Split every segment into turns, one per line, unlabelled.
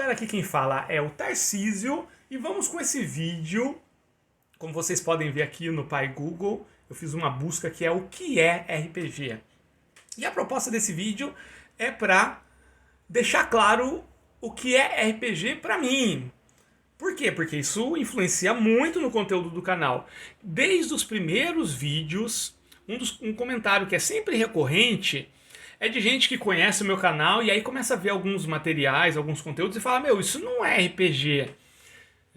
galera, aqui quem fala é o Tarcísio e vamos com esse vídeo. Como vocês podem ver aqui no Pai Google, eu fiz uma busca que é o que é RPG. E a proposta desse vídeo é para deixar claro o que é RPG para mim. Por quê? Porque isso influencia muito no conteúdo do canal. Desde os primeiros vídeos, um comentário que é sempre recorrente é de gente que conhece o meu canal e aí começa a ver alguns materiais, alguns conteúdos e fala: meu, isso não é RPG.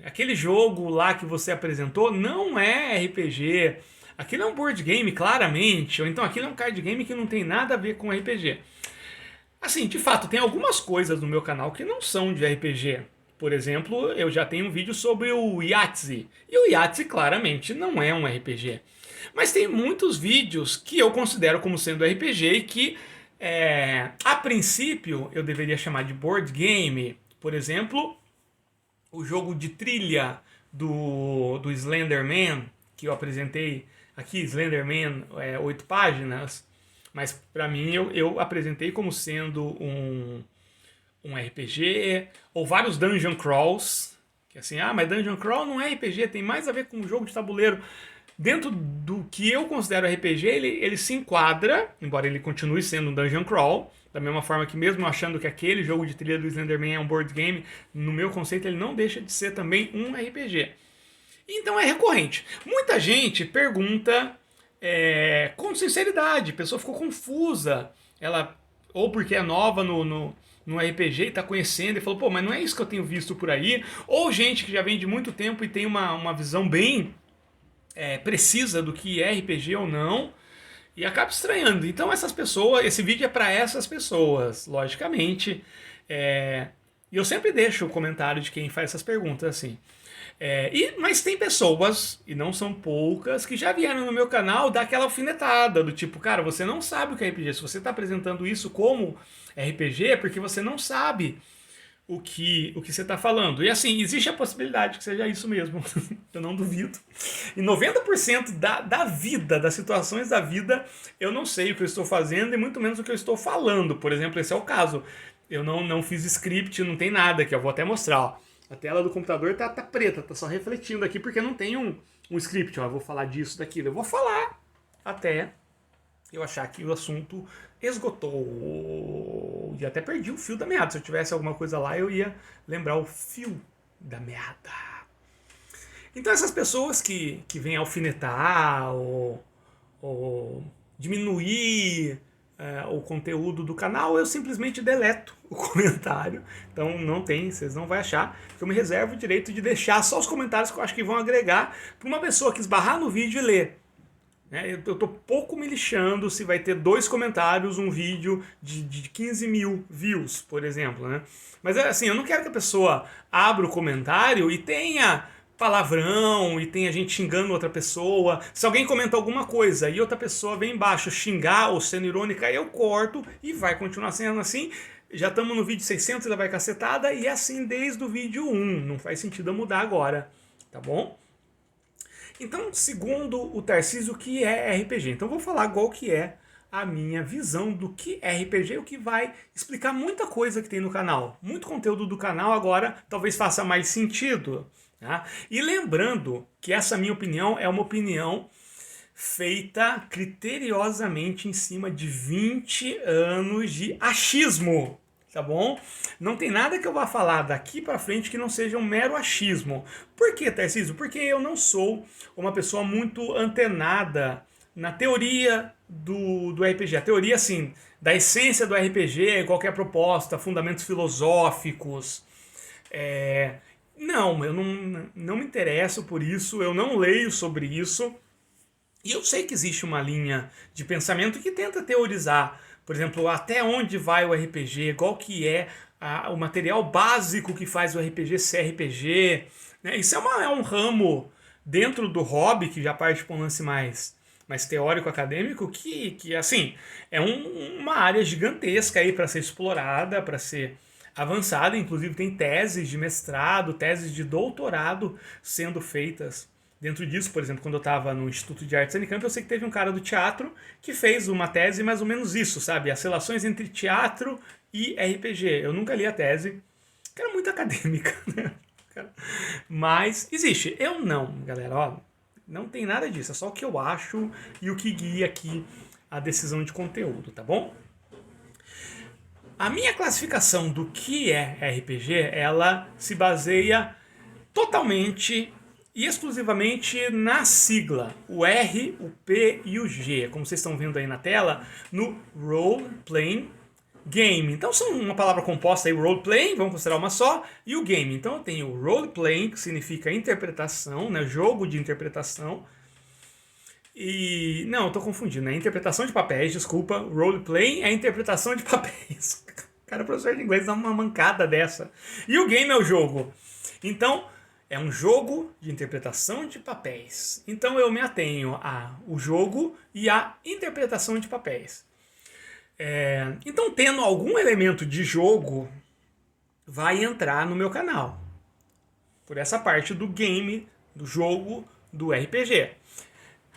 Aquele jogo lá que você apresentou não é RPG. Aquilo é um board game, claramente. Ou então aquilo é um card game que não tem nada a ver com RPG. Assim, de fato, tem algumas coisas no meu canal que não são de RPG. Por exemplo, eu já tenho um vídeo sobre o Yahtzee. E o Yahtzee claramente não é um RPG. Mas tem muitos vídeos que eu considero como sendo RPG e que, a princípio, eu deveria chamar de board game. Por exemplo, o jogo de trilha do Slenderman, que eu apresentei aqui, Slenderman, 8 páginas. Mas pra mim eu apresentei como sendo um RPG, ou vários dungeon crawls, que assim, mas dungeon crawl não é RPG, tem mais a ver com um jogo de tabuleiro. Dentro do que eu considero RPG, ele se enquadra, embora ele continue sendo um dungeon crawl, da mesma forma que mesmo achando que aquele jogo de trilha do Slenderman é um board game, no meu conceito ele não deixa de ser também um RPG. Então é recorrente. Muita gente pergunta com sinceridade, a pessoa ficou confusa, ela ou porque é nova no RPG e está conhecendo e falou, pô, mas não é isso que eu tenho visto por aí, ou gente que já vem de muito tempo e tem uma visão bem precisa do que é RPG ou não, e acaba estranhando. Então essas pessoas, esse vídeo é para essas pessoas, logicamente. E eu sempre deixo o comentário de quem faz essas perguntas assim. Mas tem pessoas, e não são poucas, que já vieram no meu canal dar aquela alfinetada, do tipo, cara, você não sabe o que é RPG. Se você está apresentando isso como RPG, é porque você não sabe o que você está falando. E assim, existe a possibilidade que seja isso mesmo. Eu não duvido. E 90% da vida, das situações da vida, eu não sei o que eu estou fazendo e muito menos o que eu estou falando. Por exemplo, esse é o caso. Eu não fiz script, não tem nada aqui. Eu vou até mostrar, ó. A tela do computador tá preta, tá só refletindo aqui porque não tem um script. Ó, eu vou falar disso, daquilo. Eu vou falar até eu achar que o assunto esgotou. E até perdi o fio da meada. Se eu tivesse alguma coisa lá, eu ia lembrar o fio da meada. Então essas pessoas que vêm alfinetar ou diminuir o conteúdo do canal, eu simplesmente deleto o comentário. Então não tem, vocês não vão achar, porque eu me reservo o direito de deixar só os comentários que eu acho que vão agregar para uma pessoa que esbarrar no vídeo e ler. Eu tô pouco me lixando se vai ter 2 comentários, um vídeo de 15 mil views, por exemplo, né? Mas assim, eu não quero que a pessoa abra o comentário e tenha palavrão e tenha gente xingando outra pessoa. Se alguém comenta alguma coisa e outra pessoa vem embaixo xingar ou sendo irônica, eu corto e vai continuar sendo assim. Já estamos no vídeo 600 e lá vai cacetada e é assim desde o vídeo 1. Não faz sentido eu mudar agora, tá bom? Então, segundo o Tarcísio, o que é RPG? Então, eu vou falar qual que é a minha visão do que é RPG, o que vai explicar muita coisa que tem no canal. Muito conteúdo do canal agora talvez faça mais sentido. Tá? E lembrando que essa minha opinião é uma opinião feita criteriosamente em cima de 20 anos de achismo. Tá bom? Não tem nada que eu vá falar daqui pra frente que não seja um mero achismo. Por que, Tarcísio? Porque eu não sou uma pessoa muito antenada na teoria do RPG. A teoria, assim, da essência do RPG, qualquer proposta, fundamentos filosóficos. Não, eu não me interesso por isso, eu não leio sobre isso. E eu sei que existe uma linha de pensamento que tenta teorizar, por exemplo, até onde vai o RPG, qual que é o material básico que faz o RPG ser RPG. Né? Isso é um ramo dentro do hobby, que já parte para um lance mais teórico-acadêmico, que assim, é uma área gigantesca aí para ser explorada, para ser avançada. Inclusive tem teses de mestrado, teses de doutorado sendo feitas dentro disso. Por exemplo, quando eu estava no Instituto de Artes Unicamp, eu sei que teve um cara do teatro que fez uma tese mais ou menos isso, sabe? As relações entre teatro e RPG. Eu nunca li a tese, que era muito acadêmica, né? Mas existe. Eu não, galera, ó, não tem nada disso, é só o que eu acho e o que guia aqui a decisão de conteúdo, tá bom? A minha classificação do que é RPG, ela se baseia totalmente e exclusivamente na sigla, o R, o P e o G, como vocês estão vendo aí na tela, no Role Playing Game. Então são uma palavra composta aí, Role Playing, vamos considerar uma só, e o Game. Então eu tenho o Role Playing, que significa interpretação, né, jogo de interpretação. E não, eu tô confundindo, é interpretação de papéis, desculpa. Role Playing é interpretação de papéis. Cara, o professor de inglês dá uma mancada dessa. E o game é o jogo. Então, é um jogo de interpretação de papéis. Então eu me atenho ao jogo e à interpretação de papéis. Então, tendo algum elemento de jogo, vai entrar no meu canal. Por essa parte do game, do jogo, do RPG.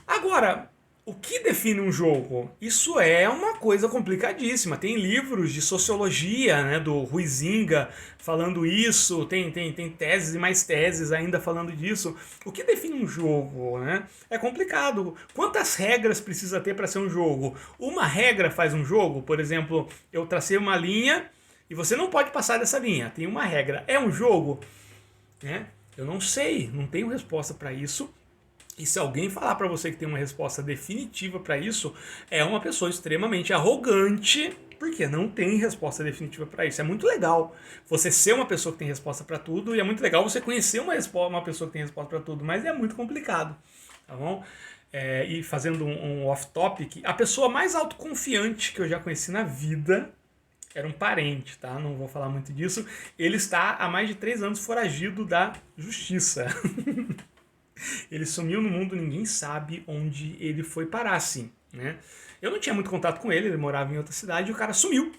Agora, o que define um jogo? Isso é uma coisa complicadíssima. Tem livros de sociologia, né, do Huizinga falando isso, tem teses e mais teses ainda falando disso. O que define um jogo? Né? É complicado. Quantas regras precisa ter para ser um jogo? Uma regra faz um jogo? Por exemplo, eu tracei uma linha e você não pode passar dessa linha. Tem uma regra. É um jogo? Né? Eu não sei, não tenho resposta para isso. E se alguém falar para você que tem uma resposta definitiva para isso, é uma pessoa extremamente arrogante, porque não tem resposta definitiva para isso. É muito legal você ser uma pessoa que tem resposta para tudo, e é muito legal você conhecer uma pessoa que tem resposta para tudo, mas é muito complicado, tá bom? E fazendo um off-topic, a pessoa mais autoconfiante que eu já conheci na vida era um parente, tá? Não vou falar muito disso. Ele está há mais de 3 anos foragido da justiça. Ele sumiu no mundo, ninguém sabe onde ele foi parar, assim, né? Eu não tinha muito contato com ele, ele morava em outra cidade e o cara sumiu,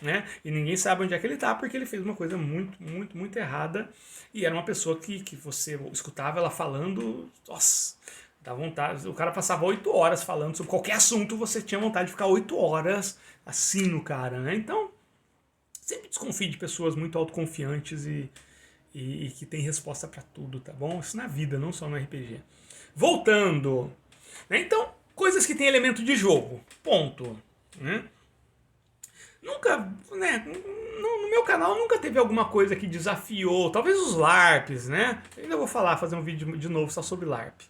né? E ninguém sabe onde é que ele tá, porque ele fez uma coisa muito errada e era uma pessoa que você escutava ela falando, nossa, dá vontade, o cara passava 8 horas falando sobre qualquer assunto, você tinha vontade de ficar 8 horas assim no cara, né? Então, sempre desconfie de pessoas muito autoconfiantes e que tem resposta para tudo, tá bom? Isso na vida, não só no RPG. Voltando, né? Então, coisas que tem elemento de jogo, ponto, né? Nunca, né? No meu canal nunca teve alguma coisa que desafiou, talvez os LARPs, né? Eu ainda vou fazer um vídeo de novo só sobre LARP.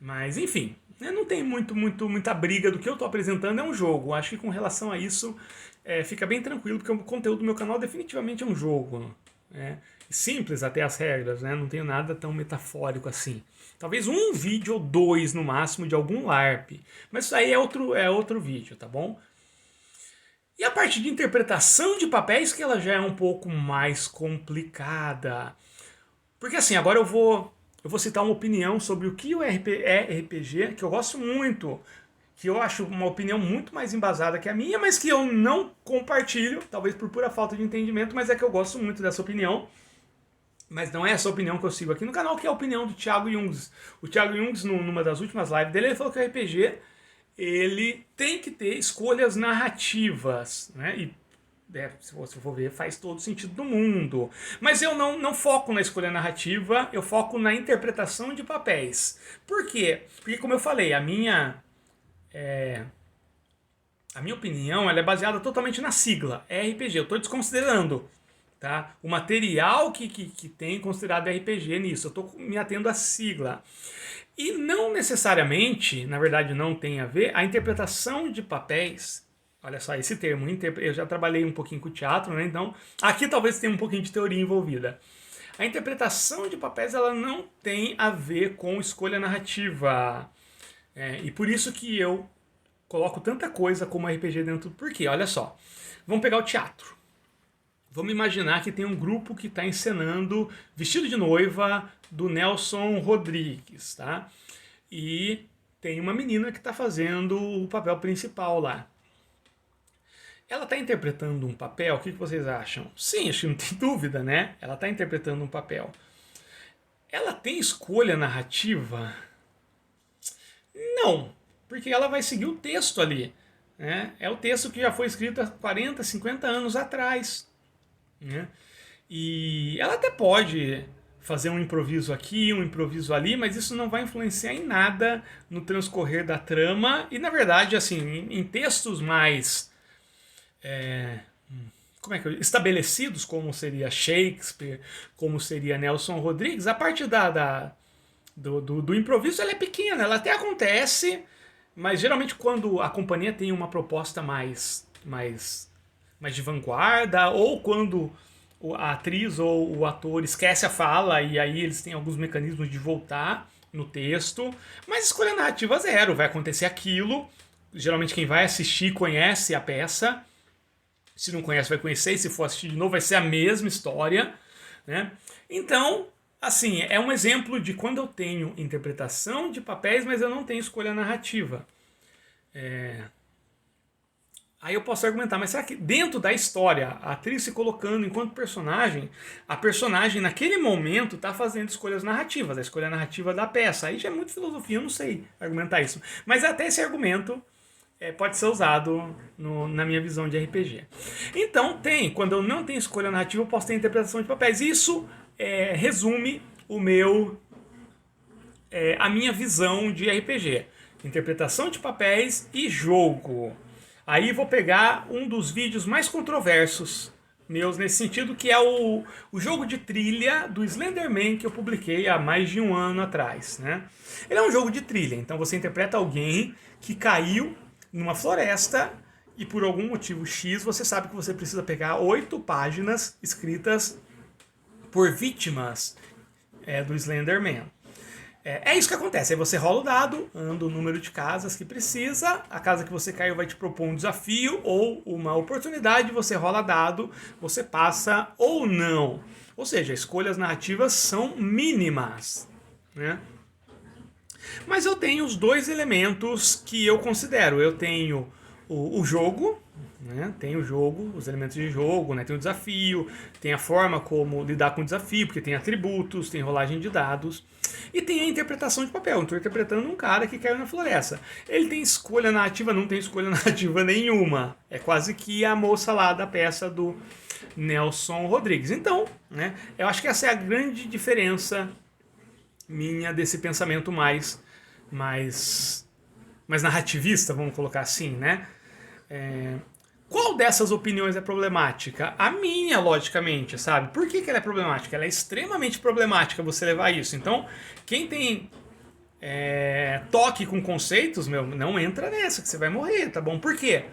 Mas, enfim, né? Não tem muita briga do que eu estou apresentando, é um jogo. Acho que com relação a isso, fica bem tranquilo, porque o conteúdo do meu canal definitivamente é um jogo, né? Simples até as regras, né? Não tenho nada tão metafórico assim. Talvez um vídeo ou 2 no máximo de algum LARP. Mas isso aí é outro vídeo, tá bom? E a parte de interpretação de papéis que ela já é um pouco mais complicada. Porque assim, agora eu vou citar uma opinião sobre o que o é RPG, que eu gosto muito, que eu acho uma opinião muito mais embasada que a minha, mas que eu não compartilho, talvez por pura falta de entendimento, mas é que eu gosto muito dessa opinião. Mas não é essa opinião que eu sigo aqui no canal, que é a opinião do Thiago Jungs. O Thiago Jungs, numa das últimas lives dele, ele falou que o RPG ele tem que ter escolhas narrativas, né? E se você for ver, faz todo sentido do mundo. Mas eu não foco na escolha narrativa, eu foco na interpretação de papéis. Por quê? Porque, como eu falei, a minha opinião ela é baseada totalmente na sigla, RPG. Eu estou desconsiderando, tá? O material que tem considerado RPG nisso. Eu estou me atendo à sigla. E não necessariamente, na verdade não tem a ver, a interpretação de papéis. Olha só, esse termo, eu já trabalhei um pouquinho com teatro, né? Então aqui talvez tenha um pouquinho de teoria envolvida. A interpretação de papéis ela não tem a ver com escolha narrativa. E por isso que eu coloco tanta coisa como RPG dentro. Por quê? Olha só, vamos pegar o teatro. Vamos imaginar que tem um grupo que está encenando Vestido de Noiva do Nelson Rodrigues, tá? E tem uma menina que está fazendo o papel principal lá. Ela está interpretando um papel, o que vocês acham? Sim, acho que não tem dúvida, né? Ela está interpretando um papel. Ela tem escolha narrativa? Não, porque ela vai seguir o texto ali, né? É o texto que já foi escrito há 40, 50 anos atrás, né? E ela até pode fazer um improviso aqui, um improviso ali, mas isso não vai influenciar em nada no transcorrer da trama. E na verdade, assim, em textos mais estabelecidos, como seria Shakespeare, como seria Nelson Rodrigues, a parte do improviso ela é pequena, ela até acontece, mas geralmente quando a companhia tem uma proposta mais de vanguarda, ou quando a atriz ou o ator esquece a fala e aí eles têm alguns mecanismos de voltar no texto, mas escolha narrativa zero, vai acontecer aquilo. Geralmente quem vai assistir conhece a peça, se não conhece vai conhecer, e se for assistir de novo vai ser a mesma história, né? Então, assim, é um exemplo de quando eu tenho interpretação de papéis, mas eu não tenho escolha narrativa. Aí eu posso argumentar, mas será que dentro da história, a atriz se colocando enquanto personagem, a personagem naquele momento está fazendo escolhas narrativas, a escolha narrativa da peça? Aí já é muito filosofia, eu não sei argumentar isso. Mas até esse argumento pode ser usado na minha visão de RPG. Então quando eu não tenho escolha narrativa, eu posso ter interpretação de papéis. Isso resume a minha visão de RPG. Interpretação de papéis e jogo. Aí vou pegar um dos vídeos mais controversos meus nesse sentido, que é o jogo de trilha do Slenderman que eu publiquei há mais de um ano atrás, né? Ele é um jogo de trilha, então você interpreta alguém que caiu numa floresta e por algum motivo X você sabe que você precisa pegar 8 páginas escritas por vítimas do Slenderman. É isso que acontece, aí você rola o dado, anda o número de casas que precisa, a casa que você caiu vai te propor um desafio ou uma oportunidade, você rola dado, você passa ou não. Ou seja, escolhas narrativas são mínimas, né? Mas eu tenho os dois elementos que eu considero. Eu tenho o jogo, né? Tem o jogo, os elementos de jogo, né? Tem o desafio, tem a forma como lidar com o desafio, porque tem atributos, tem rolagem de dados. E tem a interpretação de papel. Estou interpretando um cara que caiu na floresta. Ele tem escolha narrativa? Não tem escolha narrativa nenhuma. É quase que a moça lá da peça do Nelson Rodrigues. Então, né, eu acho que essa é a grande diferença minha desse pensamento mais narrativista, vamos colocar assim, né? Qual dessas opiniões é problemática? A minha, logicamente, sabe? Por que ela é problemática? Ela é extremamente problemática você levar isso. Então, quem tem toque com conceitos, não entra nessa, que você vai morrer, tá bom? Por quê?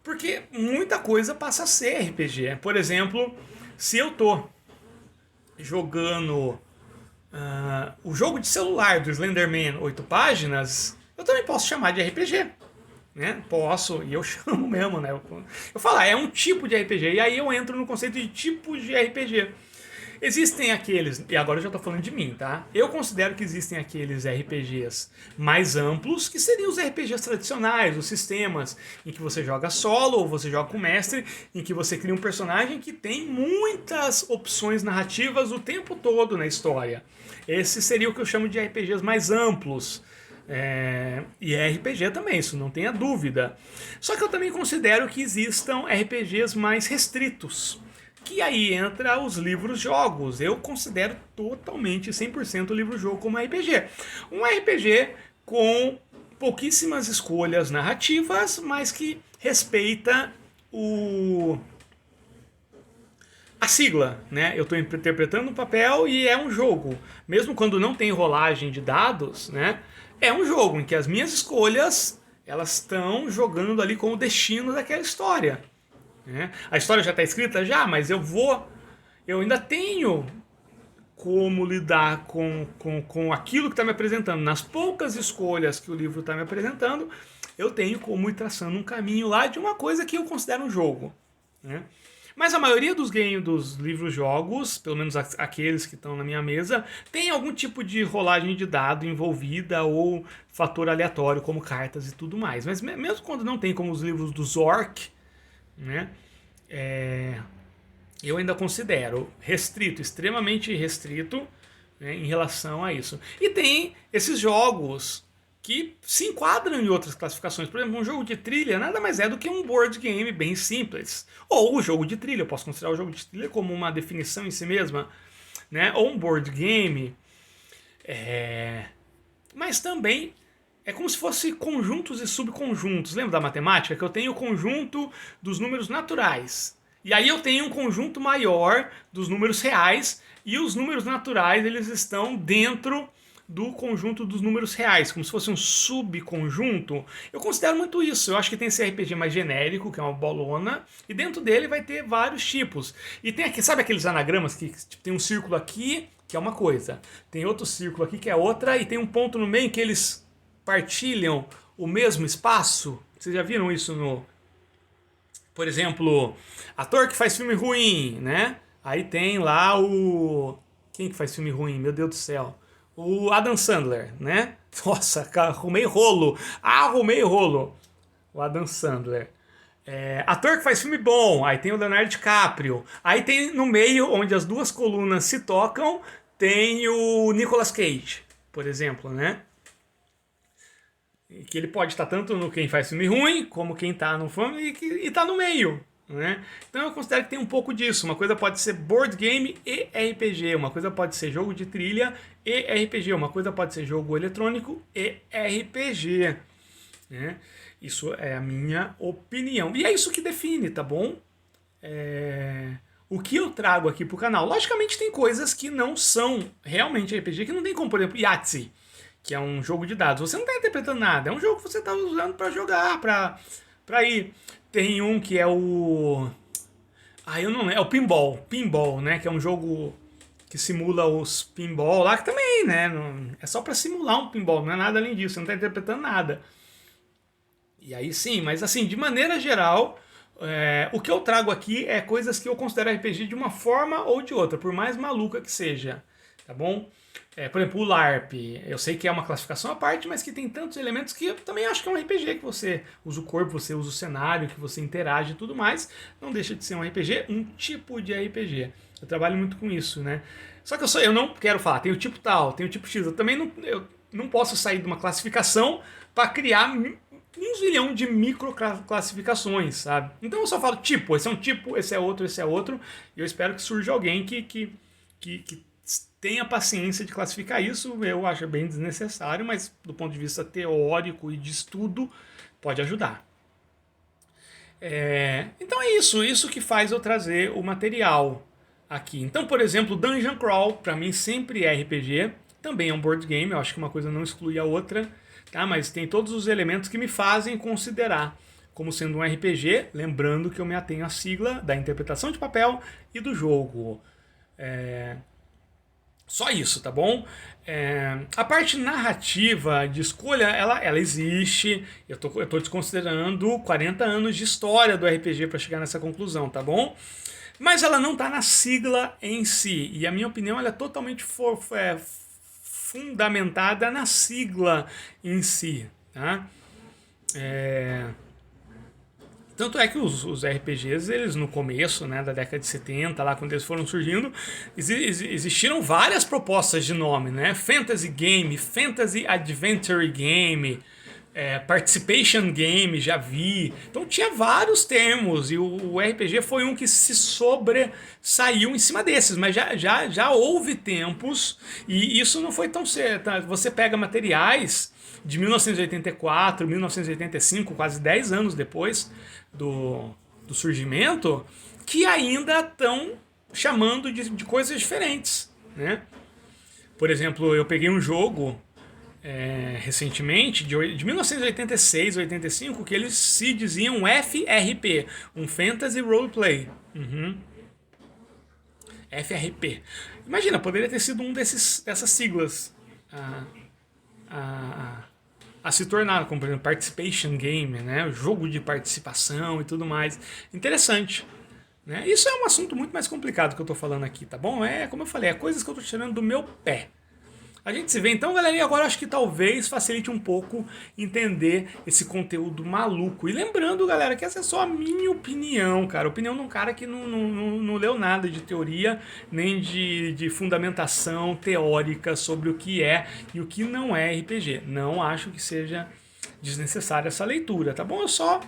Porque muita coisa passa a ser RPG. Por exemplo, se eu tô jogando o jogo de celular do Slenderman 8 páginas, eu também posso chamar de RPG. Né? Posso, e eu chamo mesmo, né? Eu falo, é um tipo de RPG, e aí eu entro no conceito de tipos de RPG. Existem aqueles, e agora eu já tô falando de mim, tá? Eu considero que existem aqueles RPGs mais amplos, que seriam os RPGs tradicionais, os sistemas em que você joga solo ou você joga com mestre, em que você cria um personagem que tem muitas opções narrativas o tempo todo na história. Esse seria o que eu chamo de RPGs mais amplos. E é RPG também, isso não tenha dúvida. Só que eu também considero que existam RPGs mais restritos, que aí entra os livros-jogos. Eu considero totalmente 100% o livro-jogo como RPG. Um RPG com pouquíssimas escolhas narrativas, mas que respeita a sigla, né? Eu estou interpretando um papel e é um jogo. Mesmo quando não tem rolagem de dados, né? É um jogo em que as minhas escolhas elas estão jogando ali com o destino daquela história. Né? A história já está escrita já, mas eu ainda tenho como lidar com aquilo que está me apresentando. Nas poucas escolhas que o livro está me apresentando, eu tenho como ir traçando um caminho lá de uma coisa que eu considero um jogo. Né? Mas a maioria dos livros-jogos, pelo menos aqueles que estão na minha mesa, tem algum tipo de rolagem de dado envolvida ou fator aleatório, como cartas e tudo mais. Mas mesmo quando não tem, como os livros do Zork, né, eu ainda considero restrito, extremamente restrito, né, em relação a isso. E tem esses jogos que se enquadram em outras classificações. Por exemplo, um jogo de trilha nada mais é do que um board game bem simples. Ou o jogo de trilha, eu posso considerar o jogo de trilha como uma definição em si mesma, né? Ou um board game. Mas também é como se fosse conjuntos e subconjuntos. Lembra da matemática? Que eu tenho o conjunto dos números naturais. E aí eu tenho um conjunto maior dos números reais. E os números naturais, eles estão dentro do conjunto dos números reais, como se fosse um subconjunto. Eu considero muito isso. Eu acho que tem esse RPG mais genérico, que é uma bolona, e dentro dele vai ter vários tipos. E tem aqui, sabe aqueles anagramas que tipo, tem um círculo aqui, que é uma coisa, tem outro círculo aqui que é outra, e tem um ponto no meio que eles partilham o mesmo espaço? Vocês já viram isso no... Por exemplo, ator que faz filme ruim, né? Aí tem lá o... Quem que faz filme ruim? Meu Deus do céu. O Adam Sandler, né? Nossa, arrumei rolo. Arrumei rolo. O Adam Sandler. Ator que faz filme bom. Aí tem o Leonardo DiCaprio. Aí tem no meio, onde as duas colunas se tocam, tem o Nicolas Cage, por exemplo, né? Que ele pode estar tanto no quem faz filme ruim, como quem está no filme e está no meio. Né? Então eu considero que tem um pouco disso. Uma coisa pode ser board game e RPG, uma coisa pode ser jogo de trilha e RPG, uma coisa pode ser jogo eletrônico e RPG. Né? Isso é a minha opinião. E é isso que define, tá bom? O que eu trago aqui pro canal. Logicamente tem coisas que não são realmente RPG, que não tem como, por exemplo, Yahtzee, que é um jogo de dados. Você não está interpretando nada, é um jogo que você está usando para jogar, para ir. Tem um que é o... eu não lembro. É o Pinball. Pinball, né? Que é um jogo que simula os pinball lá, que também, né? É só para simular um pinball, não é nada além disso. Você não está interpretando nada. E aí sim, mas assim, de maneira geral, o que eu trago aqui é coisas que eu considero RPG de uma forma ou de outra, por mais maluca que seja. Tá bom? Por exemplo, o LARP, eu sei que é uma classificação à parte, mas que tem tantos elementos que eu também acho que é um RPG, que você usa o corpo, você usa o cenário, que você interage e tudo mais. Não deixa de ser um RPG, um tipo de RPG. Eu trabalho muito com isso, né? Só que eu não quero falar, tem o tipo tal, tem o tipo X. Eu não posso sair de uma classificação para criar um zilhão de micro classificações, sabe? Então eu só falo tipo, esse é um tipo, esse é outro, esse é outro. E eu espero que surja alguém que tenha paciência de classificar isso. Eu acho bem desnecessário, mas do ponto de vista teórico e de estudo, pode ajudar. Então é isso que faz eu trazer o material aqui. Então, por exemplo, Dungeon Crawl, para mim sempre é RPG, também é um board game, eu acho que uma coisa não exclui a outra, tá? Mas tem todos os elementos que me fazem considerar como sendo um RPG, lembrando que eu me atenho à sigla da interpretação de papel e do jogo. Só isso, tá bom? A parte narrativa de escolha, ela existe. Eu tô desconsiderando 40 anos de história do RPG para chegar nessa conclusão, tá bom? Mas ela não tá na sigla em si. E a minha opinião ela é totalmente fundamentada na sigla em si, tá? Tanto é que os RPGs, eles no começo, né, da década de 70, lá quando eles foram surgindo, existiram várias propostas de nome, né? Fantasy Game, Fantasy Adventure Game, Participation Game, já vi. Então tinha vários termos e o RPG foi um que se sobressaiu em cima desses, mas já houve tempos e isso não foi tão certo. Você pega materiais de 1984, 1985, quase 10 anos depois do surgimento, que ainda estão chamando de coisas diferentes, né? Por exemplo, eu peguei um jogo recentemente, de 1986, 85, que eles se diziam FRP, um Fantasy Roleplay. FRP. Imagina, poderia ter sido dessas siglas a se tornar, como por exemplo, Participation Game, né? O jogo de participação e tudo mais. Interessante. Né? Isso é um assunto muito mais complicado que eu estou falando aqui, tá bom? Como eu falei, é coisas que eu estou tirando do meu pé. A gente se vê então, galerinha. Agora acho que talvez facilite um pouco entender esse conteúdo maluco. E lembrando, galera, que essa é só a minha opinião, cara. Opinião de um cara que não leu nada de teoria, nem de fundamentação teórica sobre o que é e o que não é RPG. Não acho que seja desnecessária essa leitura, tá bom? Eu só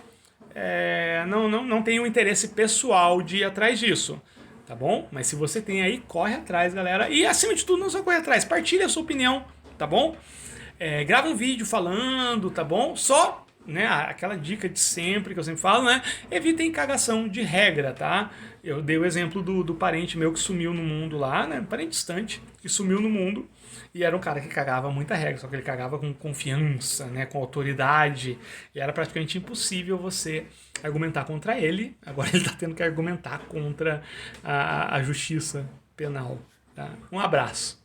não tenho interesse pessoal de ir atrás disso. Tá bom? Mas se você tem aí, corre atrás, galera. E acima de tudo, não só corre atrás, partilha a sua opinião, tá bom? Grava um vídeo falando, tá bom? Só, né, aquela dica de sempre, que eu sempre falo, né? Evitem cagação de regra, tá? Eu dei o exemplo do parente meu que sumiu no mundo lá, né? Um parente distante, que sumiu no mundo. E era um cara que cagava muita regra, só que ele cagava com confiança, né, com autoridade. E era praticamente impossível você argumentar contra ele. Agora ele está tendo que argumentar contra a justiça penal. Tá? Um abraço.